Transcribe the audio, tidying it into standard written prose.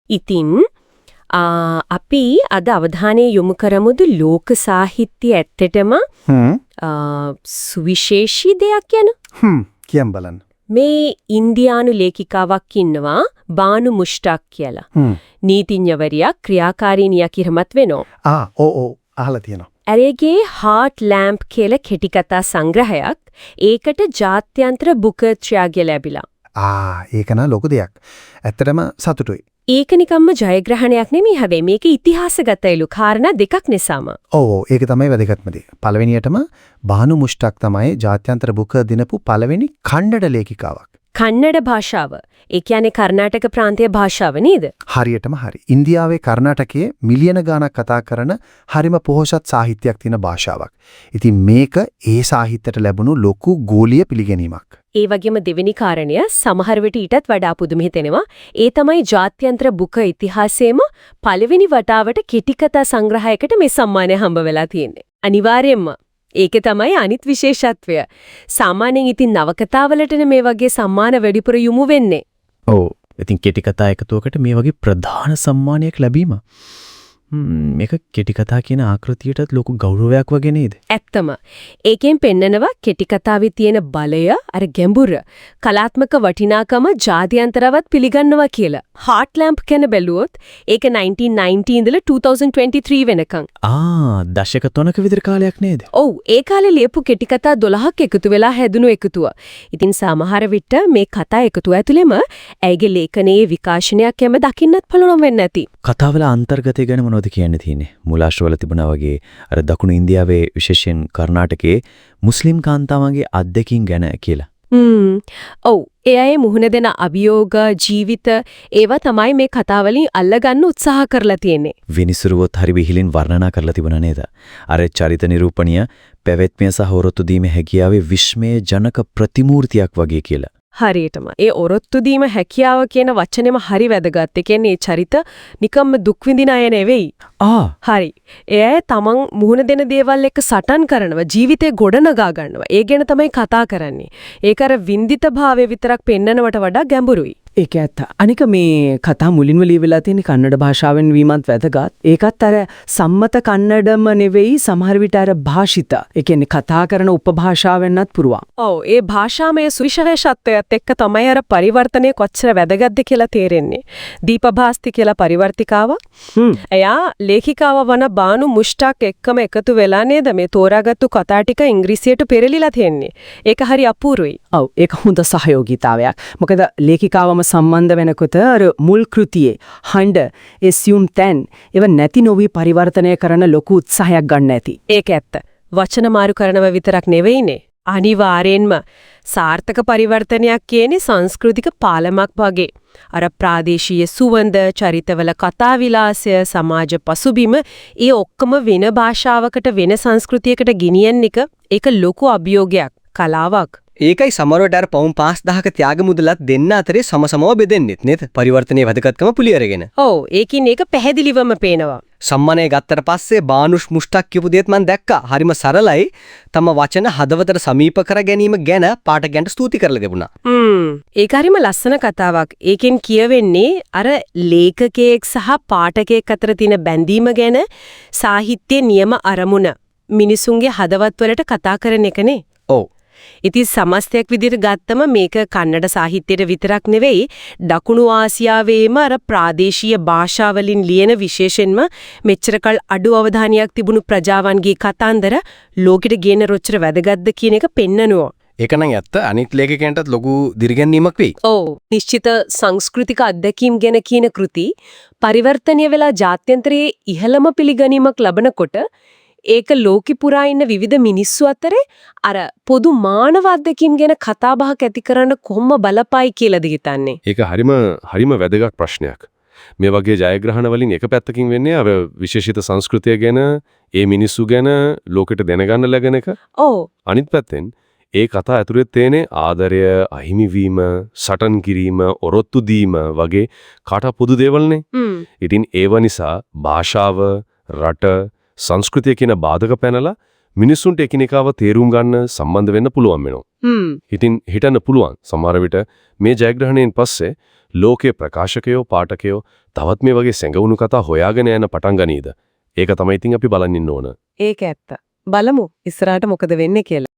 ඉතින් අපි අද අවධානය යොමු කරමුද ලෝක සාහිත්‍ය ඇත්තටම සුවිශේෂී දෙයක් යන. කියම් බලන්න. මේ ඉන්දියානු ලේඛිකාවක් ඉන්නවා බානු මුෂ්ටාක් කියලා. නීතිඥවරියක් ක්‍රියාකාරීනියක් කිරමත් වෙනවා. ඔව් අහලා තියෙනවා. ඇරේගේ හાર્ට් ලැම්ප් කියලා කෙටි කතා සංග්‍රහයක් ඒකට ජාත්‍යන්තර බුකර් ත්‍යාගය ලැබිලා. ඒක නා ලොකු දෙයක්. ඇත්තටම සතුටුයි. ඒක නිකම්ම ජයග්‍රහණයක් නෙමෙයි හැබැයි මේක ඉතිහාසගතයිලු කාරණා දෙකක් නිසාම. ඔව් ඒක තමයි වැදගත්ම දේ. පළවෙනියටම බානු මුෂ්ටාක් තමයි ජාත්‍යන්තර බුකර් දිනපු පළවෙනි කන්නඩ ලේඛිකාවක්. කන්නඩ භාෂාව. ඒ කියන්නේ කර්ණාටක ප්‍රාන්තීය භාෂාව නේද? හරියටම හරි. ඉන්දියාවේ කර්ණාටකයේ මිලියන ගණක් කතා කරන හරිම පොහොසත් සාහිත්‍යයක් තියෙන භාෂාවක්. ඉතින් මේක ඒ සාහිත්‍යයට ලැබුණු ලොකු ගෝලීය පිළිගැනීමක්. ඒ වගේම දෙවෙනි කාරණය සමහර විට ඊටත් වඩා පුදුම හිතෙනවා. ඒ තමයි ජාත්‍යන්තර බුක ඉතිහාසයේම පළවෙනි වතාවට කෙටි කතා සංග්‍රහයකට මේ සම්මානය හම්බ වෙලා තියෙන්නේ. අනිවාර්යයෙන්ම ඒක තමයි අනිත් විශේෂත්වය. සාමාන්‍යයෙන් ඉතින් නවකතාවලටනේ මේ වගේ සම්මාන වැඩිපුර යොමු වෙන්නේ. ඔව්. ඉතින් කෙටි කතා එකතුවකට මේ වගේ ප්‍රධාන සම්මානයක් ලැබීම මේක කෙටි කතා කියන ආකෘතියටත් ලොකු ගෞරවයක් වගේ නේද? ඇත්තම. ඒකෙන් පෙන්නනවා කෙටි කතාවේ තියෙන බලය, අර ගැඹුර, කලාත්මක වටිනාකම ජාත්‍යන්තරවත් පිළිගන්නවා කියලා. හાર્ට් ලැම්ප් ගැන බැලුවොත් ඒක 1990 ඉඳලා 2023 වෙනකන්. දශක 3ක විතර කාලයක් නේද? ඔව්, ඒ කාලේ ලියපු කෙටි කතා 12ක් එකතු වෙලා හැදුණු එකතුව. ඉතින් සමහර විට මේ කතා එකතුව ඇතුළෙම ඇයිගේ ලේඛනයේ විකාශනයක් යම දකින්නත් පුළුවන් වෙන්නේ නැති. කතාවල අන්තර්ගතය ගැන මොනවද කියන්න තියෙන්නේ? මූලාශ්‍රවල තිබුණා වගේ අර දකුණු ඉන්දියාවේ විශේෂයෙන් කර්ණාටකයේ මුස්ලිම් කාන්තාවන්ගේ අත්දැකීම් ගැන කියලා. ඔව්, ඒ අය මුහුණ දෙන අභියෝග ජීවිත ඒවා තමයි මේ කතාවලින් අල්ලගන්න උත්සාහ කරලා තියෙන්නේ. විනිසුරුවොත් හරි විහිලින් වර්ණනා කරලා තිබුණා නේද? අර චරිත නිරූපණීය පැවැත්මිය සහ ඔරොත්තු දීමේ හැකියාවේ විස්මය ජනක ප්‍රතිමූර්තියක් වගේ කියලා. හරියටම. ඒ ඔරොත්තු දීම හැකියාව කියන වචනේම හරි වැදගත්. ඒ කියන්නේ ඒ චරිත නිකම්ම දුක් විඳින අය නෙවෙයි. හරි. ඒ අය තමන් මුහුණ දෙන දේවල් එක්ක සටන් කරනවා, ජීවිතේ ගොඩනගා ගන්නවා. ඒ ගැන තමයි කතා කරන්නේ. ඒක අර වින්දිත භාවය විතරක් පෙන්නනවට වඩා ගැඹුරුයි. ඒක ඇත්ත. අනික මේ කතා මුලින්ම ලියවිලා තියෙන කන්නඩ භාෂාවෙන් වීමත් වැදගත්. ඒකත් අර සම්මත කන්නඩම නෙවෙයි සමහර විට අර භාෂිත. ඒ කියන්නේ කතා කරන උපභාෂාවෙන්වත් පුරුවන්. ඔව්, ඒ භාෂාමය සුවිශේෂත්වයත් එක්ක තමයි අර පරිවර්තනය කොච්චර වැදගත්ද කියලා තේරෙන්නේ. දීපභාස්ති කියලා පරිවර්තිකාව. එයා ලේඛිකාව වන බානු මුෂ්ටාක් එක්කම එකතු වෙලා නේද මේ තෝරාගත්තු කතා ටික ඉංග්‍රීසියට පෙරලිලා තියෙන්නේ. ඒක හරි අපූර්වයි. ඔව්, ඒක හොඳ සහයෝගීතාවයක්. මොකද ලේඛිකාවම සම්බන්ධ වෙනකොට අර මුල් කෘතියේ හඬ assume then ඒව නැති නොවි පරිවර්තනය කරන ලොකු උත්සාහයක් ගන්න ඇති. ඒක ඇත්ත. වචන මාරු කරනව විතරක් නෙවෙයිනේ. අනිවාර්යෙන්ම සාර්ථක පරිවර්තනයක් කියන්නේ සංස්කෘතික පාලමක් වගේ. අර ප්‍රාදේශීය සුවඳ, චරිතවල කතා විලාසය, සමාජ පසුබිම ඒ ඔක්කොම වෙන භාෂාවකට වෙන සංස්කෘතියකට ගෙනියන්න එක ඒක ලොකු අභියෝගයක්, කලාවක්. ඒකයි සමහරවිට අර පවුම් 5000ක ත්‍යාග මුදලත් දෙන්න අතරේ සමසමව බෙදෙන්නෙත් නේද? පරිවර්තනයේ වැදගත්කම පුලි අරගෙන. ඔව්, ඒකින් ඒක පැහැදිලිවම පේනවා. සම්මානය ගත්තට පස්සේ බානුෂ් මුෂ්ටාක් කියපු දේත් මම දැක්කා. හරිම සරලයි. තම වචන හදවතට සමීප කර ගැනීම ගැන පාඨකයන්ට ස්තුති කරලා දෙබුණා. ඒක හරිම ලස්සන කතාවක්. ඒකෙන් කියවෙන්නේ අර ලේඛකයෙක් සහ පාඨකයෙක් අතර තියෙන බැඳීම ගැන, සාහිත්‍ය නියම අරමුණ මිනිසුන්ගේ හදවත් වලට කතා කරන එකනේ. ඔව්. ඉතින් සමස්තයක් විදිහට ගත්තම මේක කන්නඩ සාහිත්‍යයට විතරක් නෙවෙයි දකුණු ආසියාවේම අර ප්‍රාදේශීය භාෂාවලින් ලියන විශේෂයෙන්ම මෙච්චරකල් අඩු අවධානයක් තිබුණු ප්‍රජාවන්ගේ කතාන්දර ලෝකෙට ගේන රොච්චර වැදගත්ද කියන එක පෙන්නනවා. ඒක නම් ඇත්ත. අනිත් ලේඛකයන්ටත් ලොකු දිරිගැන්වීමක් වෙයි. ඔව්, නිශ්චිත සංස්කෘතික අත්දැකීම් ගැන කියන කෘති පරිවර්තනය වෙලා ජාත්‍යන්තරයේ ඉහළම පිළිගැනීමක් ලබනකොට ඒක ලෝකෙ පුරා ඉන්න විවිධ මිනිස්සු අතරේ අර පොදු මානව අත්දැකීම් ගැන කතා බහක් ඇති කරන්න කොහොම බලපයි කියලාද හිතන්නේ? ඒක හරිම වැදගත් ප්‍රශ්නයක්. මේ වගේ ජයග්‍රහණ වලින් එක පැත්තකින් වෙන්නේ අර විශේෂිත සංස්කෘතිය ගැන, ඒ මිනිස්සු ගැන ලෝකෙට දැනගන්න ලැබෙන එක. ඔව්. අනිත් පැත්තෙන් ඒ කතා ඇතුළේ තියෙන ආදරය, අහිමිවීම, සටන් කිරීම, ඔරොත්තු දීම වගේ කාට පොදු දේවල්නේ. ඉතින් ඒව නිසා භාෂාව, රට, සංස්කෘතිය කියන බාධක පැනලා මිනිසුන්ට එකිනෙකාව තේරුම් ගන්න සම්බන්ධ වෙන්න පුළුවන් වෙනවා. ඉතින් හිතන්න පුළුවන් සමහර විට මේ ජයග්‍රහණයෙන් පස්සේ ලෝකයේ ප්‍රකාශකයෝ පාඨකයෝ තවත් මේ වගේ සැඟවුණු කතා හොයාගෙන යන පටන් ගනීද? ඒක තමයි ඉතින් අපි බලන් ඉන්න ඕන. ඒක ඇත්ත. බලමු ඉස්සරහට මොකද වෙන්නේ කියලා.